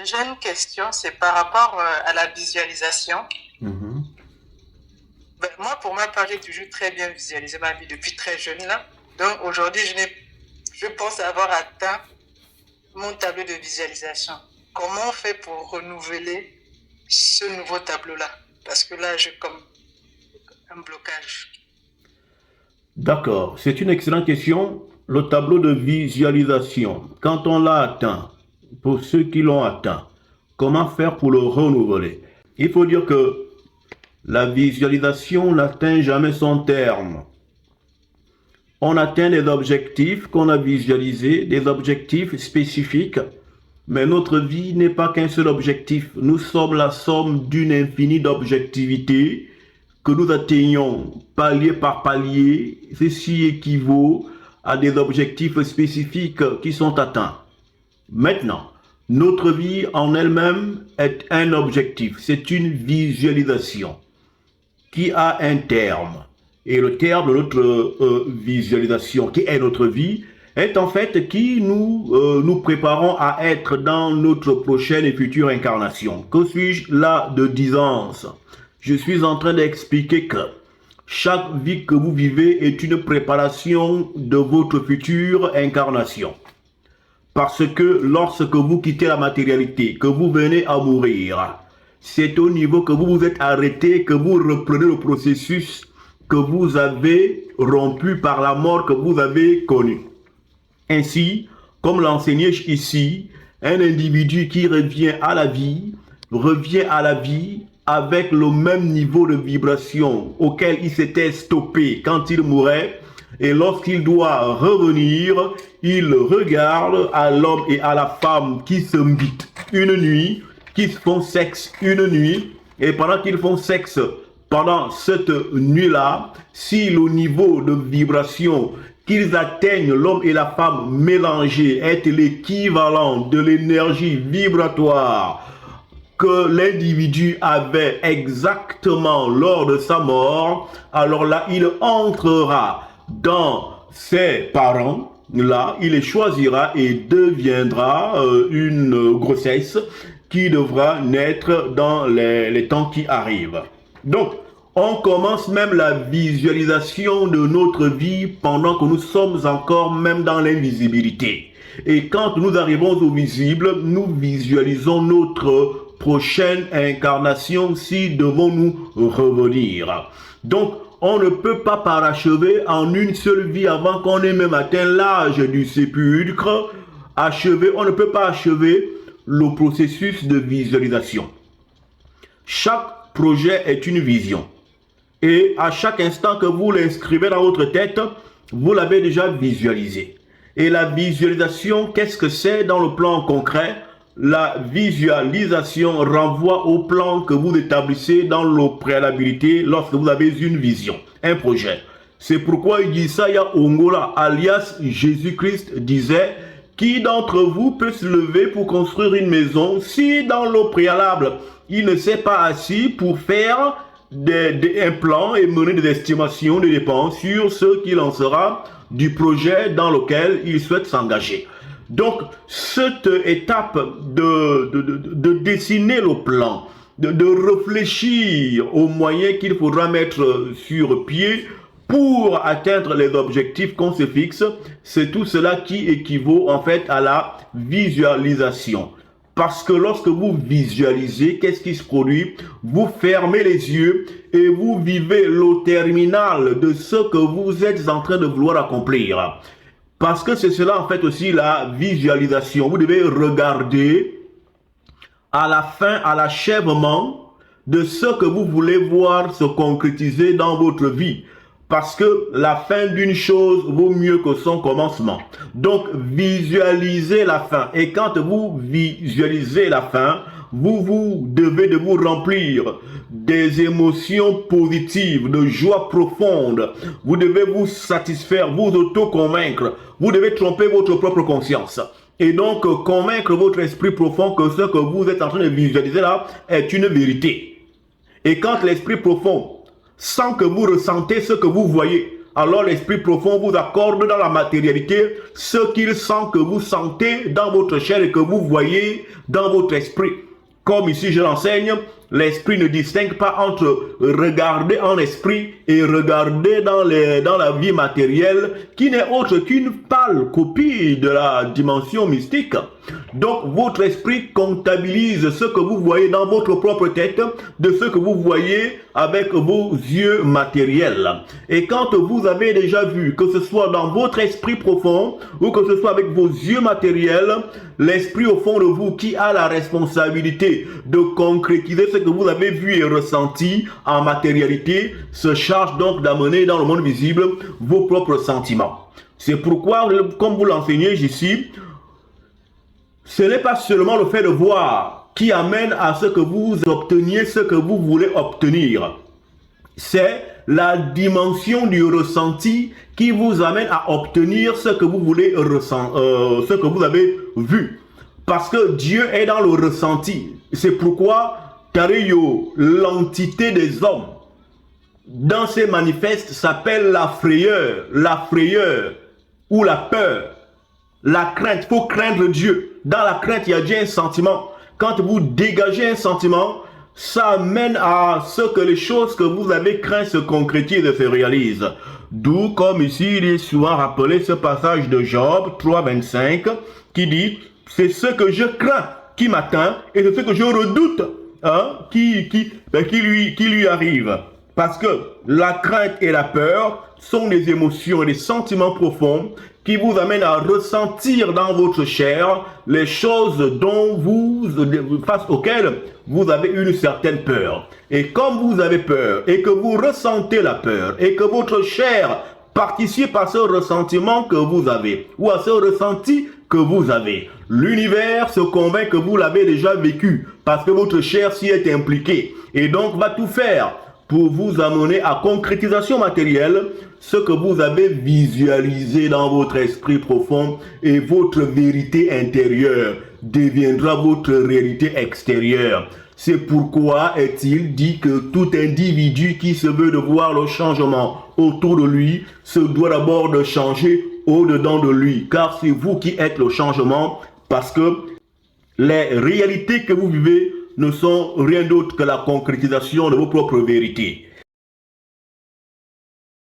J'ai une question, c'est par rapport à la visualisation. Mhm. Moi, pour ma part, j'ai toujours très bien visualisé ma vie depuis très jeune là. Donc aujourd'hui, je pense avoir atteint mon tableau de visualisation. Comment on fait pour renouveler ce nouveau tableau-là? Parce que là, j'ai comme un blocage. D'accord, c'est une excellente question. Le tableau de visualisation, quand on l'a atteint, pour ceux qui l'ont atteint, comment faire pour le renouveler? Il faut dire que la visualisation n'atteint jamais son terme. On atteint des objectifs qu'on a visualisés, des objectifs spécifiques, mais notre vie n'est pas qu'un seul objectif. Nous sommes la somme d'une infinie d'objectivités que nous atteignons palier par palier. Ceci équivaut à des objectifs spécifiques qui sont atteints. Maintenant, notre vie en elle-même est un objectif, c'est une visualisation qui a un terme. Et le terme de notre visualisation, qui est notre vie, est en fait qui nous préparons à être dans notre prochaine et future incarnation. Que suis-je là de disance? Je suis en train d'expliquer que chaque vie que vous vivez est une préparation de votre future incarnation. Parce que lorsque vous quittez la matérialité, que vous venez à mourir, c'est au niveau que vous vous êtes arrêté, que vous reprenez le processus que vous avez rompu par la mort que vous avez connue. Ainsi, comme l'enseignait ici, un individu qui revient à la vie avec le même niveau de vibration auquel il s'était stoppé quand il mourait. Et lorsqu'il doit revenir, il regarde à l'homme et à la femme qui se mbitent une nuit, qui font sexe une nuit, et pendant qu'ils font sexe, pendant cette nuit-là, si le niveau de vibration qu'ils atteignent, l'homme et la femme mélangés, est l'équivalent de l'énergie vibratoire que l'individu avait exactement lors de sa mort, alors là, il entrera dans ses parents, là, il les choisira et deviendra une grossesse qui devra naître dans les temps qui arrivent. Donc, on commence même la visualisation de notre vie pendant que nous sommes encore même dans l'invisibilité. Et quand nous arrivons au visible, nous visualisons notre prochaine incarnation si devons nous revenir. Donc, on ne peut pas parachever en une seule vie avant qu'on ait même atteint l'âge du sépulcre. On ne peut pas achever le processus de visualisation. Chaque projet est une vision. Et à chaque instant que vous l'inscrivez dans votre tête, vous l'avez déjà visualisé. Et la visualisation, qu'est-ce que c'est dans le plan concret? La visualisation renvoie au plan que vous établissez dans le préalabilité lorsque vous avez une vision, un projet. C'est pourquoi Isaiah Ongola, alias Jésus-Christ, disait: qui d'entre vous peut se lever pour construire une maison si dans le préalable, il ne s'est pas assis pour faire un plan et mener des estimations de dépenses sur ce qu'il en sera du projet dans lequel il souhaite s'engager. Donc, cette étape de dessiner le plan, de réfléchir aux moyens qu'il faudra mettre sur pied pour atteindre les objectifs qu'on se fixe, c'est tout cela qui équivaut en fait à la visualisation. Parce que lorsque vous visualisez, qu'est-ce qui se produit? Vous fermez les yeux et vous vivez le terminal de ce que vous êtes en train de vouloir accomplir. Parce que c'est cela en fait aussi la visualisation. Vous devez regarder à la fin, à l'achèvement de ce que vous voulez voir se concrétiser dans votre vie. Parce que la fin d'une chose vaut mieux que son commencement. Donc, visualisez la fin. Et quand vous visualisez la fin, vous devez de vous remplir des émotions positives, de joie profonde. Vous devez vous satisfaire, vous auto-convaincre. Vous devez tromper votre propre conscience. Et donc, convaincre votre esprit profond que ce que vous êtes en train de visualiser là est une vérité. Et quand l'esprit profond, sans que vous ressentez ce que vous voyez, alors l'esprit profond vous accorde dans la matérialité ce qu'il sent que vous sentez dans votre chair et que vous voyez dans votre esprit. Comme ici je l'enseigne, l'esprit ne distingue pas entre regarder en esprit et regarder dans la vie matérielle, qui n'est autre qu'une pâle copie de la dimension mystique. Donc votre esprit comptabilise ce que vous voyez dans votre propre tête de ce que vous voyez avec vos yeux matériels. Et quand vous avez déjà vu, que ce soit dans votre esprit profond ou que ce soit avec vos yeux matériels, l'esprit au fond de vous qui a la responsabilité de concrétiser ce que vous avez vu et ressenti en matérialité se charge donc d'amener dans le monde visible vos propres sentiments. C'est pourquoi, comme vous l'enseignez ici, ce n'est pas seulement le fait de voir qui amène à ce que vous obteniez ce que vous voulez obtenir. C'est la dimension du ressenti qui vous amène à obtenir ce que vous voulez ce que vous avez vu. Parce que Dieu est dans le ressenti. C'est pourquoi Kareyo, l'entité des hommes, dans ses manifestes s'appelle la frayeur ou la peur, la crainte. Il faut craindre Dieu. Dans la crainte, il y a déjà un sentiment. Quand vous dégagez un sentiment, ça amène à ce que les choses que vous avez craint se concrétisent et se réalisent. D'où, comme ici, il est souvent rappelé ce passage de Job 3,25 qui dit « C'est ce que je crains qui m'atteint et c'est ce que je redoute qui lui arrive. » Parce que la crainte et la peur sont des émotions et des sentiments profonds qui vous amènent à ressentir dans votre chair les choses face auxquelles vous avez une certaine peur. Et comme vous avez peur et que vous ressentez la peur et que votre chair participe à ce ressentiment que vous avez ou à ce ressenti que vous avez, l'univers se convainc que vous l'avez déjà vécu parce que votre chair s'y est impliquée et donc va tout faire pour vous amener à concrétisation matérielle ce que vous avez visualisé dans votre esprit profond et votre vérité intérieure deviendra votre réalité extérieure. C'est pourquoi est-il dit que tout individu qui se veut de voir le changement autour de lui se doit d'abord de changer au-dedans de lui, car c'est vous qui êtes le changement, parce que les réalités que vous vivez ne sont rien d'autre que la concrétisation de vos propres vérités.